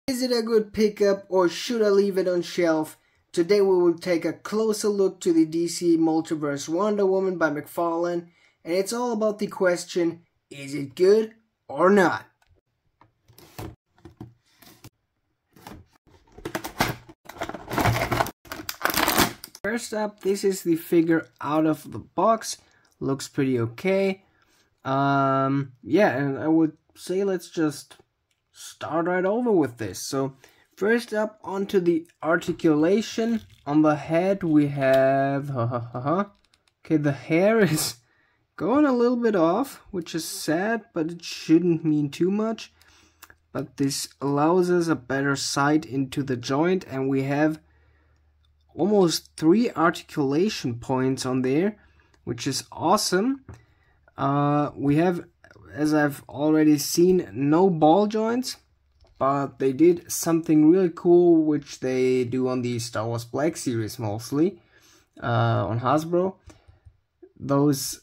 Is it a good pickup or should I leave it on shelf? Today we will take a closer look to the DC Multiverse Wonder Woman by Mcfarlane, and it's all about the question, is it good or not? First up, this is the figure out of the box. Looks pretty okay. Yeah, and I would say let's just start right over with this. So first up, onto the articulation. On the head we have okay, the hair is going a little bit off, which is sad, but it shouldn't mean too much. But this allows us a better sight into the joint, and we have almost 3 articulation points on there, which is awesome. We have, as I've already seen, no ball joints, but they did something really cool, which they do on the Star Wars Black Series mostly, on Hasbro. Those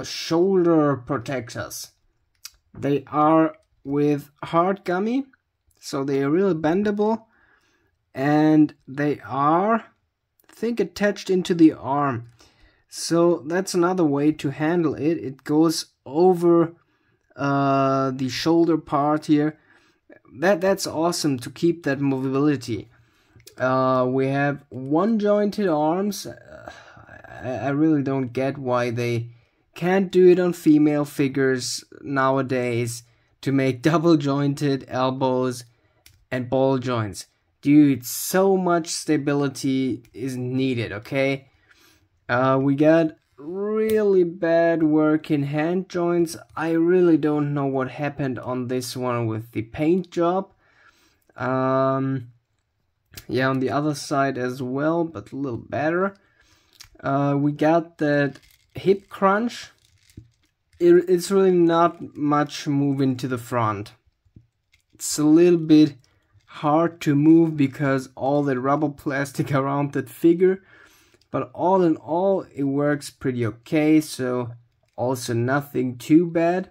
shoulder protectors, they are with hard gummy, so they are really bendable, and they are, I think, attached into the arm. So that's another way to handle it. It goes over the shoulder part here. That's awesome to keep that mobility. We have one jointed arms. I really don't get why they can't do it on female figures nowadays to make double jointed elbows and ball joints. Dude, so much stability is needed, okay? We got really bad work in hand joints. I really don't know what happened on this one with the paint job. Yeah, on the other side as well, but a little better. We got that hip crunch. It's really not much moving to the front. It's a little bit hard to move because all the rubber plastic around that figure. But all in all, it works pretty okay, so also nothing too bad.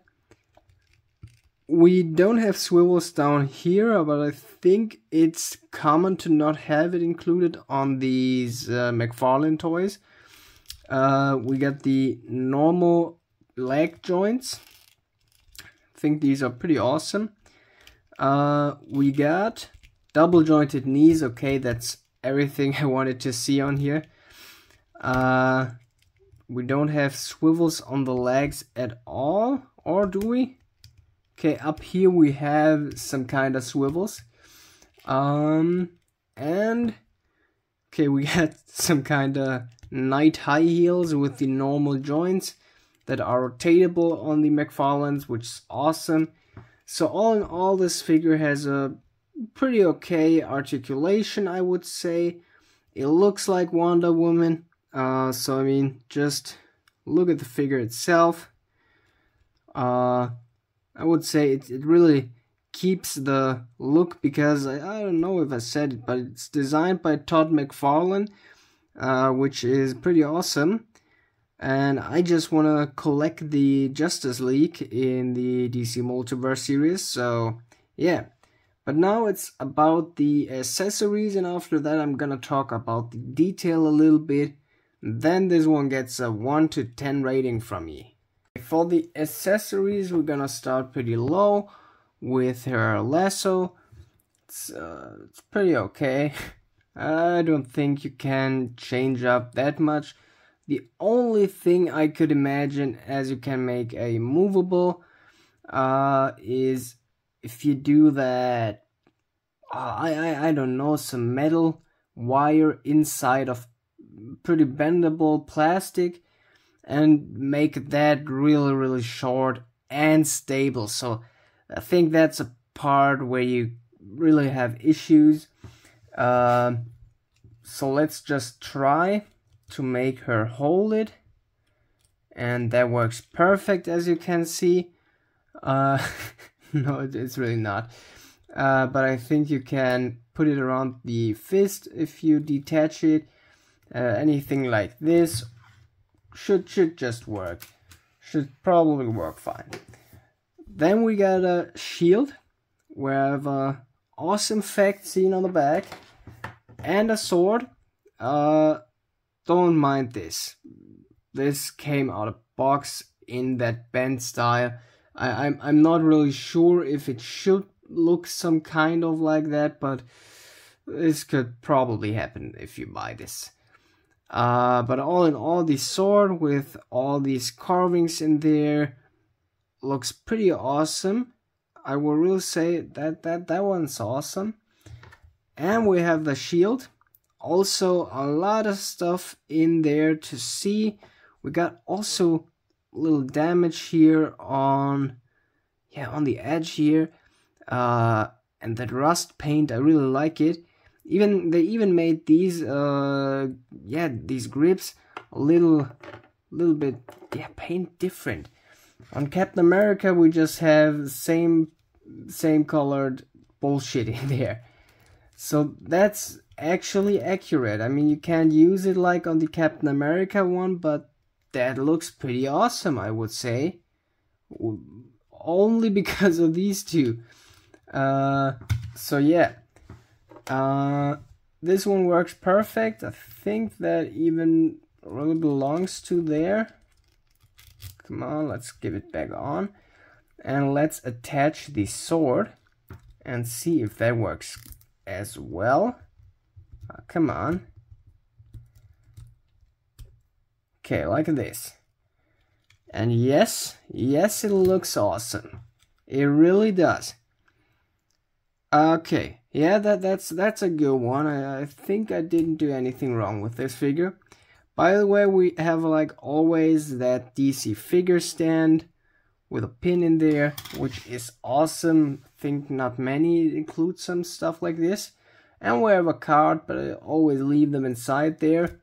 We don't have swivels down here, but I think it's common to not have it included on these Mcfarlane toys. We got the normal leg joints. I think these are pretty awesome. We got double jointed knees. Okay, that's everything I wanted to see on here. We don't have swivels on the legs at all, or do we? Okay, up here we have some kind of swivels. And okay, we got some kind of night high heels with the normal joints that are rotatable on the Mcfarlanes, which is awesome. So all in all, this figure has a pretty okay articulation, I would say. It looks like Wonder Woman. So I mean, just look at the figure itself. I would say it really keeps the look, because I don't know if I said it, but it's designed by Todd Mcfarlane, which is pretty awesome. And I just want to collect the Justice League in the DC Multiverse series, so yeah. But now it's about the accessories, and after that I'm gonna talk about the detail a little bit. Then this one gets a 1 to 10 rating from me. For the accessories, we're gonna start pretty low with her lasso. It's pretty okay. I don't think you can change up that much. The only thing I could imagine as you can make a movable is if you do that, I don't know, some metal wire inside of pretty bendable plastic and make that really short and stable. So I think that's a part where you really have issues. So let's just try to make her hold it, and that works perfect, as you can see. No, it's really not, but I think you can put it around the fist if you detach it. Anything like this should just work. Should probably work fine. Then we got a shield wherever awesome fact seen on the back. And a sword. Don't mind this. This came out of box in that bent style. I'm not really sure if it should look some kind of like that, but this could probably happen if you buy this. But all in all, the sword with all these carvings in there looks pretty awesome. I will really say that one's awesome. And we have the shield. Also a lot of stuff in there to see. We got also a little damage here on the edge here. And that rust paint, I really like it. They even made these these grips a little bit paint different. On Captain America we just have same colored bullshit in there. So that's actually accurate. I mean, you can't use it like on the Captain America one, but that looks pretty awesome, I would say. Only because of these two. So yeah. This one works perfect. I think that even really belongs to there. Come on, let's give it back on. And let's attach the sword and see if that works as well. Come on. Okay, like this. And yes, it looks awesome. It really does. Okay, yeah, that's a good one. I think I didn't do anything wrong with this figure. By the way, we have like always that DC figure stand with a pin in there, which is awesome. I think not many include some stuff like this. And we have a card, but I always leave them inside there.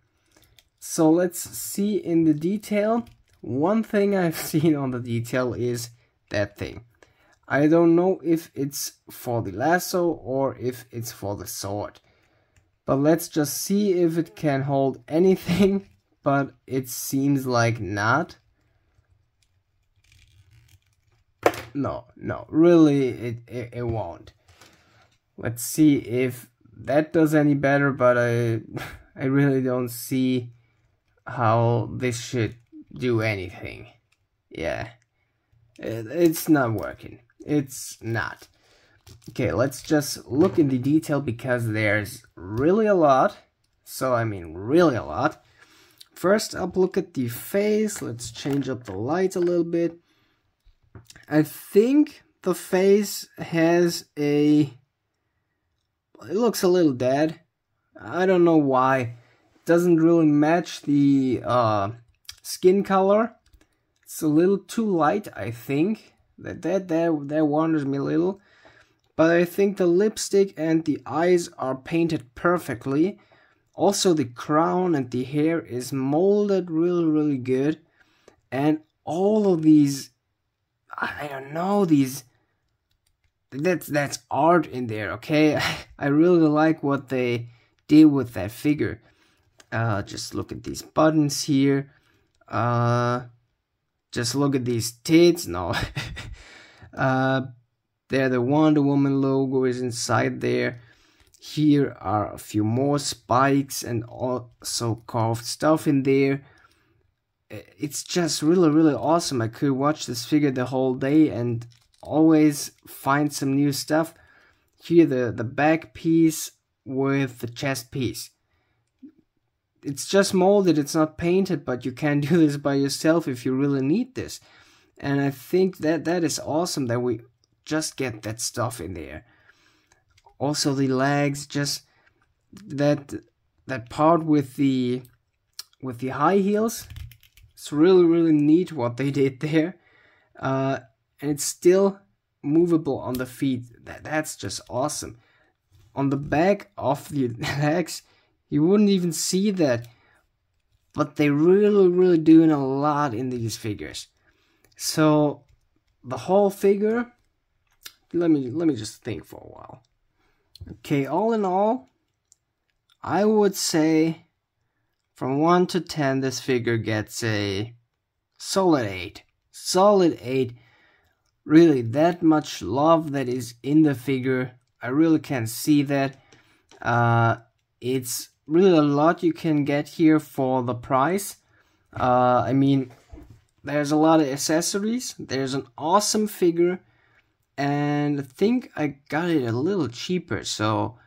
So let's see in the detail. One thing I've seen on the detail is that thing. I don't know if it's for the lasso or if it's for the sword. But let's just see if it can hold anything. But it seems like not. No, really it won't. Let's see if that does any better, but I really don't see how this should do anything. Yeah, it's not working. It's not. Okay, let's just look in the detail because there's really a lot. So I mean really a lot. First up, look at the face. Let's change up the light a little bit. I think the face has it looks a little dead. I don't know why. It doesn't really match the skin color. It's a little too light, I think. That wonders me a little. But I think the lipstick and the eyes are painted perfectly. Also the crown and the hair is molded really good. And all of these, I don't know, that's art in there, okay? I really like what they did with that figure. Just look at these buttons here. Just look at these tits. No. There the Wonder Woman logo is inside there. Here are a few more spikes and also carved stuff in there. It's just really awesome. I could watch this figure the whole day and always find some new stuff. Here the back piece with the chest piece. It's just molded, it's not painted, but you can do this by yourself if you really need this. And I think that is awesome that we just get that stuff in there. Also the legs, just that part with the high heels. It's really neat what they did there. And it's still movable on the feet. That's just awesome. On the back of the legs, you wouldn't even see that. But they really doing a lot in these figures. So the whole figure, let me just think for a while. Okay, all in all, I would say from 1 to 10 this figure gets a solid 8. Solid 8. Really, that much love that is in the figure, I really can see that. It's really a lot you can get here for the price. I mean, there's a lot of accessories. There's an awesome figure. And I think I got it a little cheaper. So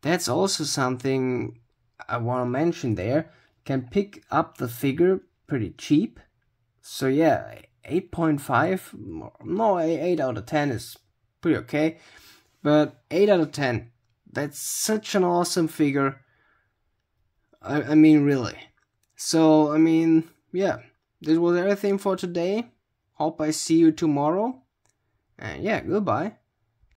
that's also something I want to mention there. You can pick up the figure pretty cheap. So yeah, 8.5. No, 8 out of 10 is pretty okay. But 8 out of 10. That's such an awesome figure. I mean, really. So, I mean, yeah. This was everything for today. Hope I see you tomorrow. And yeah, goodbye.